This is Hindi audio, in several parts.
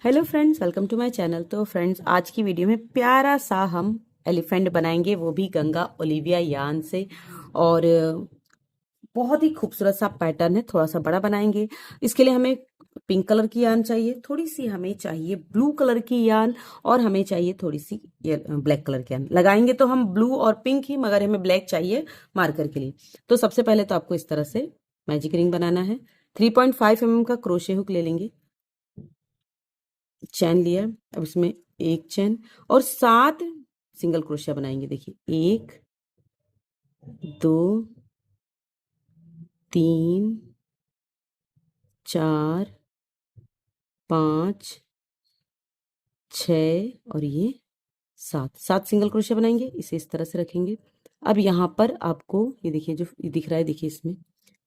Hello friends, welcome to my channel. तो फ्रेंड्स, आज की वीडियो में प्यारा सा हम एलिफेंट बनाएंगे, वो भी गंगा ओलिविया यार्न से। और बहुत ही खूबसूरत सा पैटर्न है, थोड़ा सा बड़ा बनाएंगे। इसके लिए हमें पिंक कलर की यार्न चाहिए, थोड़ी सी हमें चाहिए ब्लू कलर की यार्न, और हमें चाहिए थोड़ी सी ब्लैक कलर की यार्न। लगाएंगे तो हम ब्लू और पिंक ही, मगर हमें ब्लैक चाहिए मार्कर के लिए। तो सबसे पहले तो आपको इस तरह से मैजिक रिंग बनाना है। 3.5 mm का क्रोशे हुक ले लेंगे। चैन लिया, अब इसमें एक चैन और 7 सिंगल क्रोशिया बनाएंगे। देखिए, 1 2 3 4 5 6 और ये 7 सिंगल क्रोशिया बनाएंगे। इसे इस तरह से रखेंगे। अब यहाँ पर आपको ये देखिए, जो ये दिख रहा है, देखिए इसमें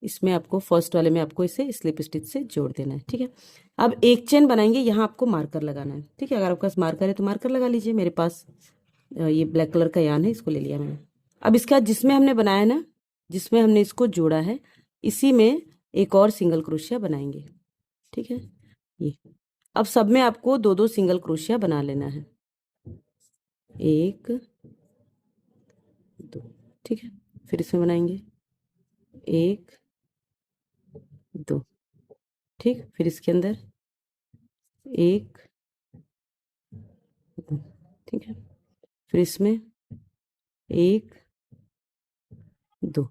इसमें आपको फर्स्ट वाले में आपको इसे स्लिप स्टिच से जोड़ देना है। ठीक है, अब एक चेन बनाएंगे। यहाँ आपको मार्कर लगाना है। ठीक है, अगर आपके पास मार्कर है तो मार्कर लगा लीजिए। मेरे पास ये ब्लैक कलर का यान है, इसको ले लिया मैंने। अब इसका जिसमें हमने बनाया ना, जिसमें हमने इसको जोड़ा है, इसी में एक और सिंगल क्रोशिया बनाएंगे। ठीक है, ये अब सब में आपको 2-2 सिंगल क्रोशिया बना लेना है। 1 2, ठीक है, फिर इसमें बनाएंगे 1 2, ठीक, फिर इसके अंदर 1 2, ठीक है, फिर इसमें 1 2,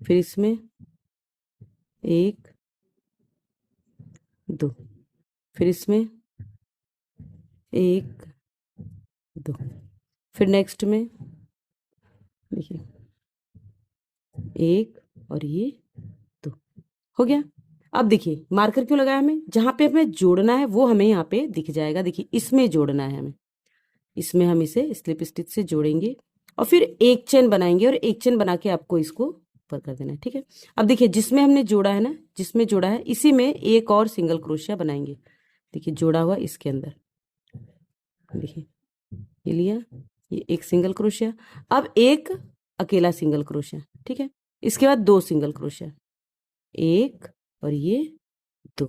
फिर इसमें 1 2, फिर इसमें 1 2, फिर नेक्स्ट में देखिए 1 और ये 2 हो गया। अब देखिए मार्कर क्यों लगाया हमें, जहां पे हमें जोड़ना है वो हमें यहाँ पे दिख जाएगा। देखिए, इसमें जोड़ना है हमें, इसमें हम इसे स्लिप स्टिच से जोड़ेंगे और फिर एक चेन बनाएंगे, और एक चेन बना के आपको इसको ऊपर कर देना है। ठीक है, अब देखिए जिसमें हमने जोड़ा है ना, जिसमें जोड़ा है इसी में एक और सिंगल क्रोशिया बनाएंगे। देखिए जोड़ा हुआ इसके अंदर, देखिए ये लिया, ये एक सिंगल क्रोशिया। अब एक अकेला सिंगल क्रोशिया। ठीक है, इसके बाद 2 सिंगल क्रोशिया, 1 और ये 2।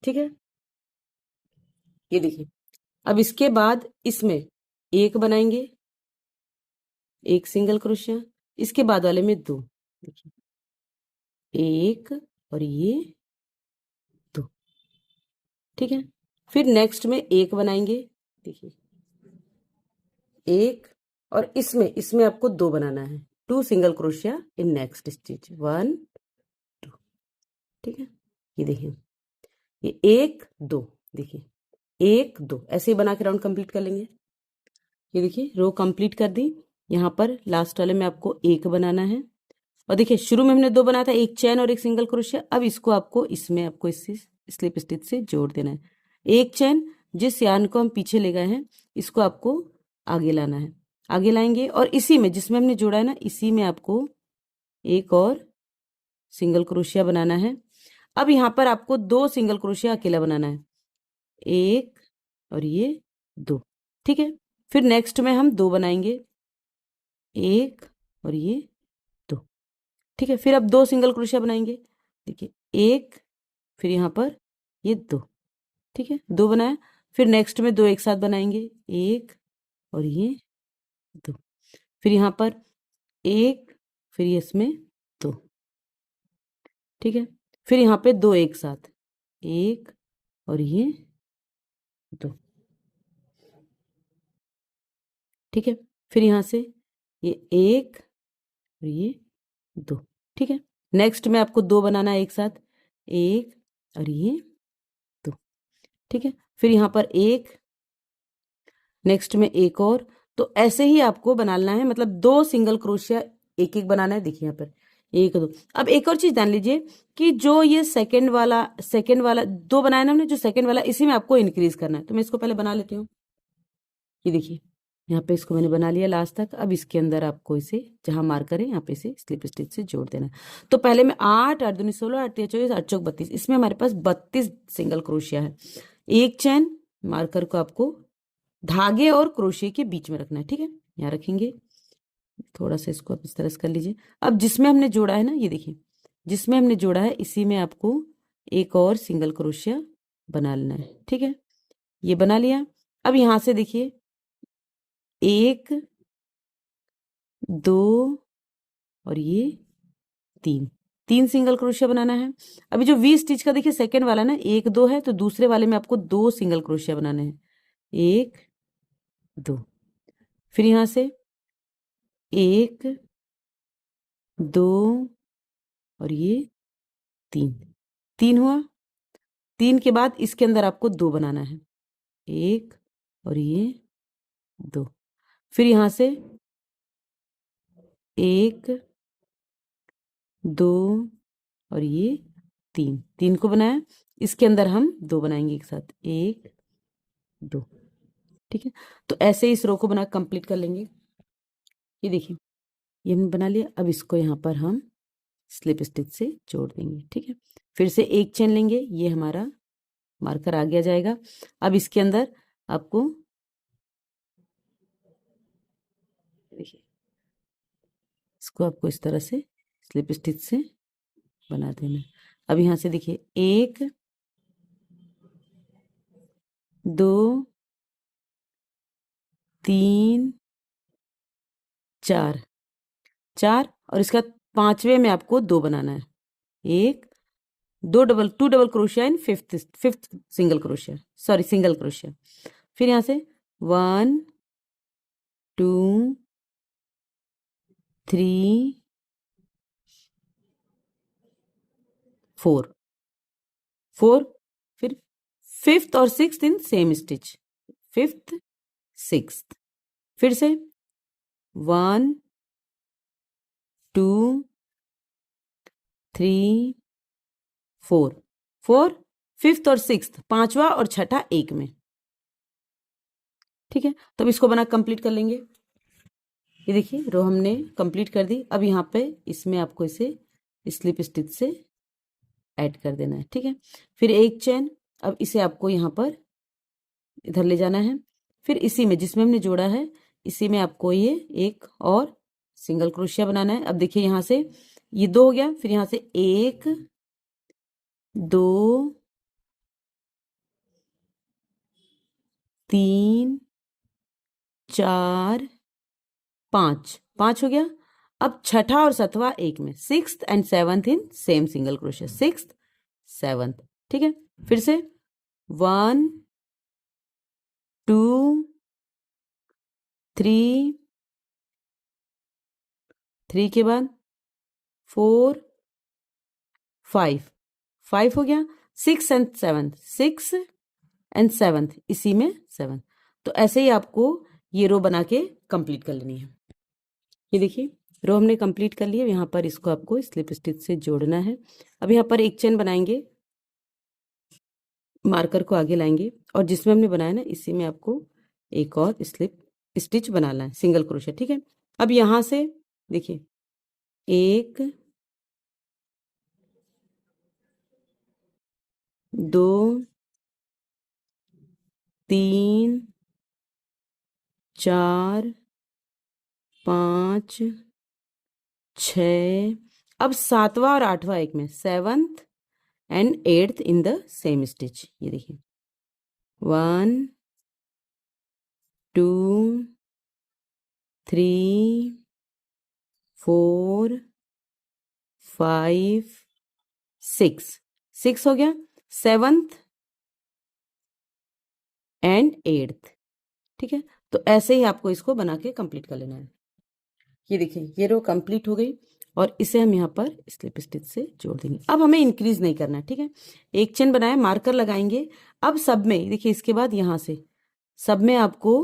ठीक है, ये देखिए। अब इसके बाद इसमें एक बनाएंगे, एक सिंगल क्रोशिया, इसके बाद वाले में 2। देखिए 1 और ये 2। ठीक है, फिर नेक्स्ट में एक बनाएंगे। देखिए 1 और इसमें इसमें आपको 2 बनाना है। 2 single crochet in next stitch, 1 2। ठीक है, ये देखिए, ये 1 2, देखिए 1 2 ऐसे ही बना के राउंड कंप्लीट कर लेंगे। ये देखिए रो कंप्लीट कर दी। यहाँ पर लास्ट वाले में आपको 1 बनाना है, और देखिए शुरू में हमने 2 बनाया था, एक चैन और एक सिंगल क्रोशिया। अब इसको आपको इसमें आपको इससे स्लिप स्टिच से जोड़ देना है। एक चैन, जिस यार्न को हम पीछे ले गए हैं इसको आपको आगे लाना है, आगे लाएंगे, और इसी में जिसमें हमने जोड़ा है ना, इसी में आपको एक और सिंगल क्रोशिया बनाना है। अब यहाँ पर आपको 2 सिंगल क्रोशिया अकेला बनाना है, 1 और ये 2। ठीक है, फिर नेक्स्ट में हम 2 बनाएंगे, 1 और ये 2। ठीक है, फिर अब 2 सिंगल क्रोशिया बनाएंगे। देखिए 1, फिर यहाँ पर ये 2। ठीक है, 2 बनाया, फिर नेक्स्ट में 2 एक साथ बनाएंगे, 1 और ये 2। फिर यहाँ पर 1, फिर ये इसमें 2। ठीक है, फिर यहाँ पे 2 एक साथ, 1 और ये 2। ठीक है, फिर यहाँ से ये 1 और ये 2। ठीक है, नेक्स्ट में आपको 2 बनाना है एक साथ, 1 और ये 2। ठीक है, फिर यहाँ पर 1, नेक्स्ट में एक और। तो ऐसे ही आपको बनाना है, मतलब 2 सिंगल क्रोशिया एक एक बनाना है। देखिए यहाँ पर 1 2। अब एक और चीज जान लीजिए कि जो ये सेकंड वाला 2 बनाया ना हमने, जो सेकंड वाला, इसी में आपको इंक्रीज करना है। तो मैं इसको पहले बना लेती हूँ। ये देखिए यहाँ पे इसको मैंने बना लिया लास्ट तक। अब इसके अंदर आपको इसे जहां मार्कर है यहाँ पे इसे स्लिप स्टिच से जोड़ देना है। तो पहले में 8 8 दूनी 16, 8 3 24, 8 चौक 32, इसमें हमारे पास 32 सिंगल क्रोशिया है। एक चैन, मार्कर को आपको धागे और क्रोशिया के बीच में रखना है। ठीक है, यहाँ रखेंगे, थोड़ा सा इसको आप इस तरह से कर लीजिए। अब जिसमें हमने जोड़ा है ना, ये देखिए जिसमें हमने जोड़ा है इसी में आपको एक और सिंगल क्रोशिया बना लेना है। ठीक है, ये बना लिया। अब यहां से देखिए 1 2 और ये 3 सिंगल क्रोशिया बनाना है। अभी जो वी स्टिच का देखिए सेकेंड वाला ना 1 2 है, तो दूसरे वाले में आपको 2 सिंगल क्रोशिया बनाने हैं। 1 2, फिर यहां से 1 2 और ये 3 हुआ। 3 के बाद इसके अंदर आपको 2 बनाना है, 1 और ये 2। फिर यहां से 1 2 और ये 3 को बनाया। इसके अंदर हम 2 बनाएंगे एक साथ, 1 2। ठीक है, तो ऐसे ही इस रो को बना कंप्लीट कर लेंगे। ये देखिए, ये हमने बना लिया। अब इसको यहाँ पर हम स्लिप स्टिच से जोड़ देंगे। ठीक है, फिर से एक चेन लेंगे, ये हमारा मार्कर आ गया जाएगा। अब इसके अंदर आपको देखिए, इसको आपको इस तरह से स्लिप स्टिच से बना देना। अब यहाँ से देखिए 1 2 3 4 4 और इसका 5वें में आपको 2 बनाना है। 1 2 2 double crochet in fifth single crochet, sorry single crochet. फिर यहाँ से 1 2 3 4 4, फिर 5th और 6th in same stitch, 5th 6th। फिर से 1 2 3 4 4, 5th और 6th, 5वां और छठा एक में। ठीक है, तो अब इसको बना कंप्लीट कर लेंगे। ये देखिए रो हमने कंप्लीट कर दी। अब यहाँ पे इसमें आपको इसे स्लिप स्टिच से ऐड कर देना है। ठीक है, फिर एक चेन। अब इसे आपको यहाँ पर इधर ले जाना है। फिर इसी में जिसमें हमने जोड़ा है, इसी में आपको ये एक और सिंगल क्रोशिया बनाना है। अब देखिए यहाँ से ये 2 हो गया, फिर यहाँ से 1 2 3 4 5 5 हो गया। अब छठा और सातवां एक में, 6th and 7th in same single crochet, 6th 7th। ठीक है, फिर से 1 2 3 3 के बाद 4 5 5 हो गया। 6 एंड 7th, 6 एंड 7th इसी में 7। तो ऐसे ही आपको ये रो बना के कंप्लीट कर लेनी है। ये देखिए रो हमने कंप्लीट कर ली है। यहाँ पर इसको आपको स्लिप स्टिच से जोड़ना है। अब यहाँ पर एक चेन बनाएंगे, मार्कर को आगे लाएंगे और जिसमें हमने बनाया ना इसी में आपको एक और स्लिप स्टिच बनाना है, सिंगल क्रोशिया। ठीक है, अब यहाँ से देखिए 1 2 3 4 5 6। अब 7वां और 8वां एक में, 7th and 8th in the same stitch. ये देखिए 1 2 3 4 5 6 6 हो गया। 7th and 8th। ठीक है, तो ऐसे ही आपको इसको बना के कंप्लीट कर लेना है। ये देखिए ये रो कंप्लीट हो गई और इसे हम यहाँ पर स्लिप स्टिच से जोड़ देंगे। अब हमें इंक्रीज नहीं करना है। ठीक है, एक चेन बनाया, मार्कर लगाएंगे। अब सब में देखिए इसके बाद यहाँ से सब में आपको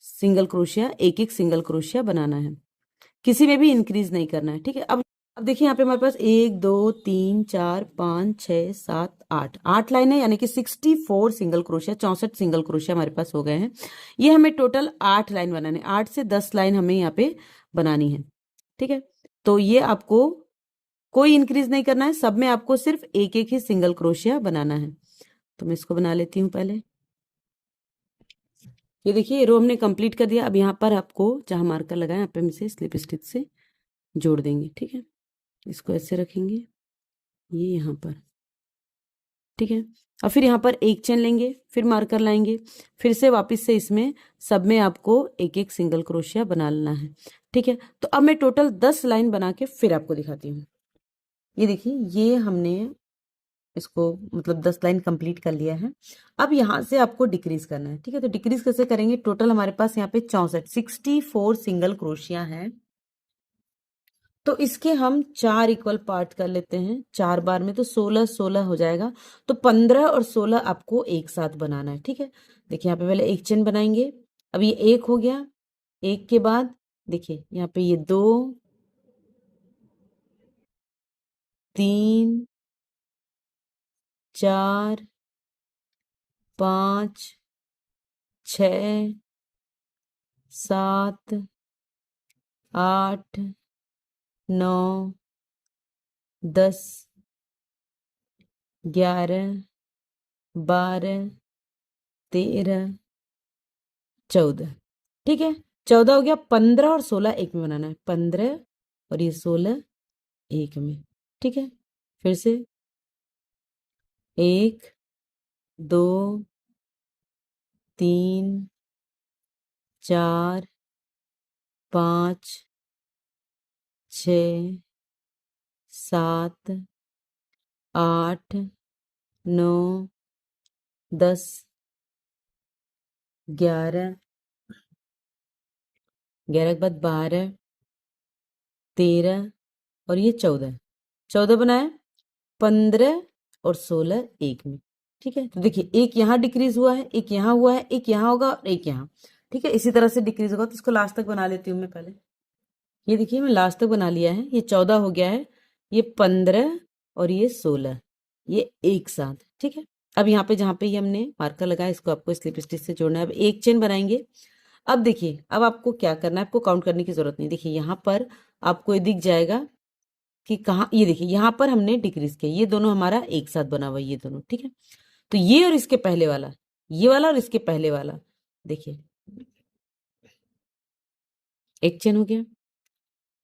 सिंगल क्रोशिया, एक एक सिंगल क्रोशिया बनाना है, किसी में भी इंक्रीज नहीं करना है। ठीक है, अब देखिए यहाँ पे हमारे पास 1 2 3 4 5 6 7 8 लाइन है, यानी कि 64 सिंगल क्रोशिया, 64 सिंगल क्रोशिया हमारे पास हो गए हैं। ये हमें टोटल 8 लाइन बनाने, 8 से 10 लाइन हमें यहाँ पे बनानी है। ठीक है, तो ये आपको कोई इंक्रीज नहीं करना है, सब में आपको सिर्फ एक एक ही सिंगल क्रोशिया बनाना है। तो मैं इसको बना लेती हूँ पहले। ये देखिए रो हमने कंप्लीट कर दिया। अब यहाँ पर आपको जहाँ मार्कर लगाए यहाँ पे हम इसे स्लिप स्टिच से जोड़ देंगे। ठीक है, इसको ऐसे रखेंगे, ये यहाँ पर ठीक है। और फिर यहाँ पर एक चेन लेंगे, फिर मार्कर लाएंगे, फिर से वापस से इसमें सब में आपको एक एक सिंगल क्रोशिया बना लेना है। ठीक है। तो अब मैं टोटल 10 लाइन बना के फिर आपको दिखाती हूँ। ये देखिए, ये हमने इसको मतलब 10 लाइन कंप्लीट कर लिया है। अब यहाँ से आपको डिक्रीज करना है। ठीक है। तो डिक्रीज कैसे करेंगे? टोटल हमारे पास यहाँ पे 64 सिंगल क्रोशिया हैं। तो इसके हम 4 इक्वल पार्ट कर लेते हैं 4 बार में, तो 16 हो जाएगा। तो 15 और 16 आपको एक साथ बनाना है। ठीक है। देखिए यहाँ पे पहले एक चेन बनाएंगे। अब ये एक हो गया। एक के बाद देखिए यहाँ पे ये 2 3 4 5 6 7 8 9 10 11 12 13 14। ठीक है। 14 हो गया। 15 और 16 एक में बनाना है। 15 और ये 16 एक में। ठीक है। फिर से 1 2 3 4 5 6 7 8 9 10 11 11 के बाद 12 13 और ये 14 बनाया। 15 और 16 एक में। ठीक है। तो देखिए एक यहाँ डिक्रीज हुआ है, एक यहाँ हुआ है, एक यहाँ होगा और एक यहाँ। ठीक है। इसी तरह से डिक्रीज होगा। तो इसको लास्ट तक बना लेती हूँ मैं पहले। ये देखिए मैं लास्ट तक बना लिया है। ये 14 हो गया है, ये 15 और ये 16 ये एक साथ। ठीक है। अब यहाँ पे जहाँ पे ये हमने मार्कर लगाया इसको आपको स्लिप स्टिच से जोड़ना है। अब एक चेन बनाएंगे। अब देखिए अब आपको क्या करना है, आपको काउंट करने की जरूरत नहीं। देखिए यहाँ पर आपको ये दिख जाएगा कि कहाँ, ये देखिए यहाँ पर हमने डिक्रीज किया, ये दोनों हमारा एक साथ बना हुआ ये दोनों। ठीक है। तो ये और इसके पहले वाला, ये वाला और इसके पहले वाला, देखिए एक चेन हो गया।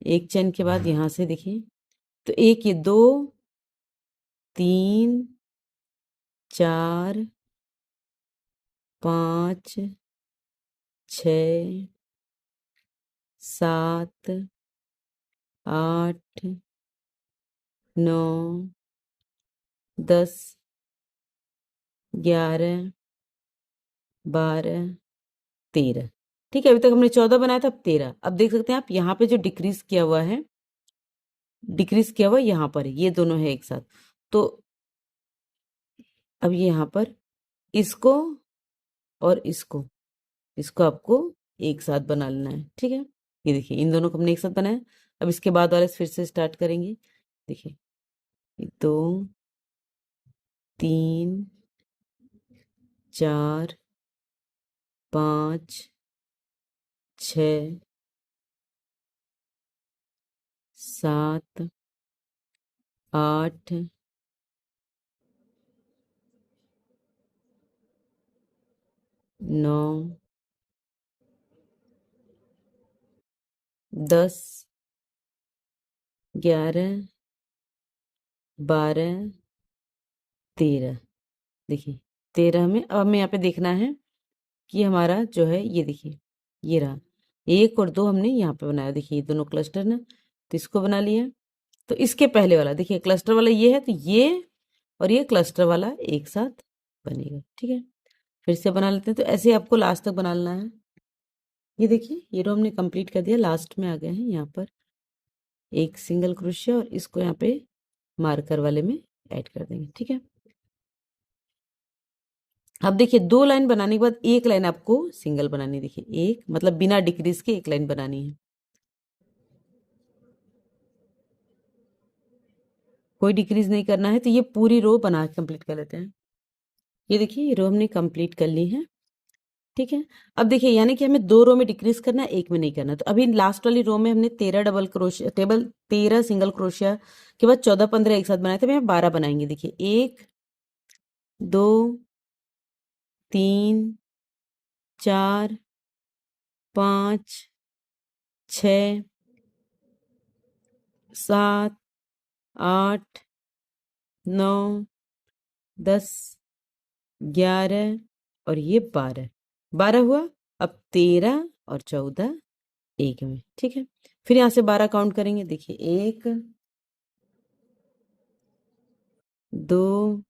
एक चेन के बाद यहां से देखिए तो एक, ये 2 3 4 5 6 7 8 9 10 11 12 13। ठीक है। अभी तक हमने 14 बनाया था, अब 13। अब देख सकते हैं आप यहाँ पे जो डिक्रीज किया हुआ है, डिक्रीज किया हुआ यहाँ पर है, ये दोनों है एक साथ। तो अब ये यहाँ पर इसको और इसको आपको एक साथ बना लेना है। ठीक है। ये देखिए इन दोनों को हमने एक साथ बनाया। अब इसके बाद वाले फिर से स्टार्ट करेंगे। देखिए 2 3 4 5 6 7 8 9 10 11 12 13। देखिए 13 में अब हमें यहाँ पे देखना है कि हमारा जो है ये देखिए ये रहा, 1 और 2 हमने यहाँ पे बनाया। देखिए ये दोनों क्लस्टर ना, तो इसको बना लिया। तो इसके पहले वाला देखिए क्लस्टर वाला ये है, तो ये और ये क्लस्टर वाला एक साथ बनेगा। ठीक है। फिर से बना लेते हैं। तो ऐसे आपको लास्ट तक बना लेना है। ये देखिए ये रो हमने कंप्लीट कर दिया, लास्ट में आ गए हैं। यहाँ पर एक सिंगल क्रोशिया और इसको यहाँ पे मार्कर वाले में ऐड कर देंगे। ठीक है। अब देखिए 2 लाइन बनाने के बाद एक लाइन आपको सिंगल बनानी है। देखिए एक मतलब बिना डिक्रीज के एक लाइन बनानी है, कोई डिक्रीज नहीं करना है। तो ये पूरी रो बना कंप्लीट कर लेते हैं। ये देखिए ये रो हमने कंप्लीट कर ली है। ठीक है। अब देखिए यानी कि हमें 2 रो में डिक्रीज करना है, एक में नहीं करना। तो अभी लास्ट वाली रो में हमने 13 डबल क्रोशिया, 13 सिंगल क्रोशिया के बाद 14 15 एक साथ बनाए थे। हमें 12 बनाएंगे। देखिए 1 2 3 4 5 6 7 8 9 10, 11 और ये 12, 12 हुआ। अब 13 और 14 एक में, ठीक है। फिर यहाँ से 12 काउंट करेंगे, देखिए 1, 2,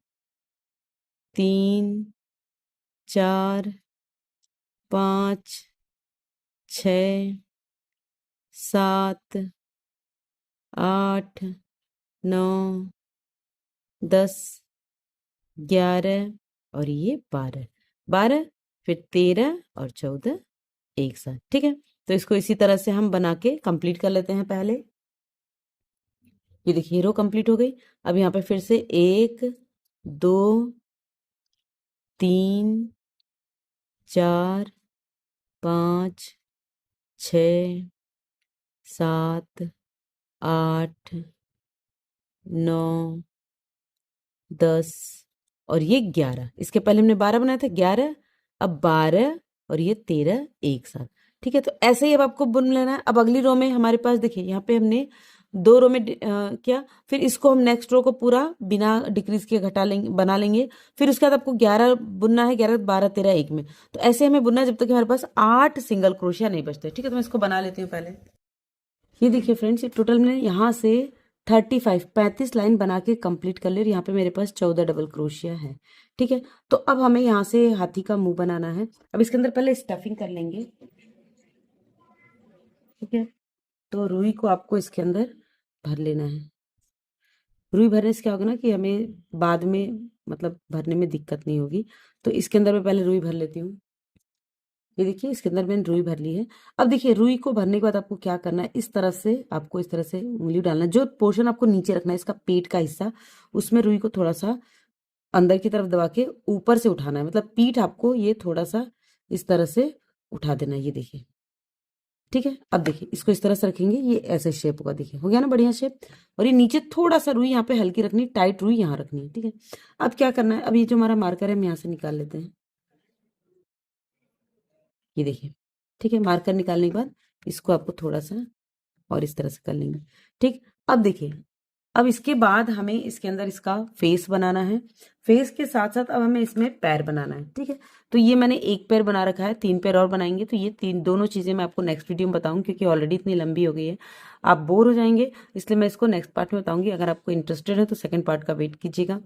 3, 4, 5, 6, 7, 8, 9, 10, 11 और ये 12, 12 फिर 13 और 14 एक साथ, ठीक है। तो इसको इसी तरह से हम बना के कंप्लीट कर लेते हैं पहले। ये देखिए रो कंप्लीट हो गई। अब यहाँ पे फिर से 1, 2, 3, 4, 5, 6, 7, 8, 9, 10 और ये 11। इसके पहले हमने 12 बनाया था, 11, अब 12 और ये 13 एक साथ, ठीक है। तो ऐसे ही अब आपको बुन लेना है। अब अगली रो में हमारे पास देखिए यहाँ पे हमने 2 रो में किया, फिर इसको हम नेक्स्ट रो को पूरा बिना डिक्रीज किए घटा लेंगे, बना लेंगे। फिर उसके बाद आपको 11 बुनना है, 11, 12, 13 एक में। तो ऐसे हमें बुनना है जब तक कि हमारे पास 8 सिंगल क्रोशिया नहीं बचते, ठीक है। तो मैं इसको बना लेती हूँ पहले। ये देखिए फ्रेंड्स, ये टोटल मैंने यहाँ से 35 लाइन बना के कंप्लीट कर ली और यहाँ पे मेरे पास 14 डबल क्रोशिया है, ठीक है। तो अब हमें यहाँ से हाथी का मुंह बनाना है। अब इसके अंदर पहले स्टफिंग कर लेंगे, ठीक है। तो रुई को आपको इसके अंदर भर लेना है। रुई भरने से क्या होगा ना कि हमें बाद में मतलब भरने में दिक्कत नहीं होगी। तो इसके अंदर मैं पहले रुई भर लेती हूँ। ये देखिए इसके अंदर मैंने रुई भर ली है। अब देखिए रुई को भरने के बाद आपको क्या करना है, इस तरफ से आपको इस तरह से उंगली डालना है। जो पोर्शन आपको नीचे रखना है, इसका पेट का हिस्सा, उसमें रुई को थोड़ा सा अंदर की तरफ दबा के ऊपर से उठाना है। मतलब पीठ आपको ये थोड़ा सा इस तरह से उठा देना है, ये देखिए, ठीक है। अब देखिए इसको इस तरह से रखेंगे, ये ऐसे शेप होगा, देखिए हो गया ना बढ़िया शेप। और ये नीचे थोड़ा सा रुई यहाँ पे हल्की रखनी, टाइट रुई यहाँ रखनी है, ठीक है। अब क्या करना है, अब ये जो हमारा मार्कर है हम यहाँ से निकाल लेते हैं, ये देखिए, ठीक है। मार्कर निकालने के बाद इसको आपको थोड़ा सा और इस तरह से कर लेंगे, ठीक। अब देखिए, अब इसके बाद हमें इसके अंदर इसका फेस बनाना है। फेस के साथ साथ अब हमें इसमें पैर बनाना है, ठीक है। तो ये मैंने एक पैर बना रखा है, 3 पैर और बनाएंगे। तो ये तीन दोनों चीजें मैं आपको नेक्स्ट वीडियो में बताऊंगी, क्योंकि ऑलरेडी इतनी लंबी हो गई है, आप बोर हो जाएंगे। इसलिए मैं इसको नेक्स्ट पार्ट में बताऊंगी। अगर आपको इंटरेस्टेड है तो सेकंड पार्ट का वेट कीजिएगा।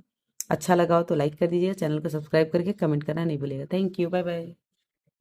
अच्छा लगा हो तो लाइक कर दीजिएगा, चैनल को सब्सक्राइब करके कमेंट करना नहीं भूलिएगा। Thank you, bye bye.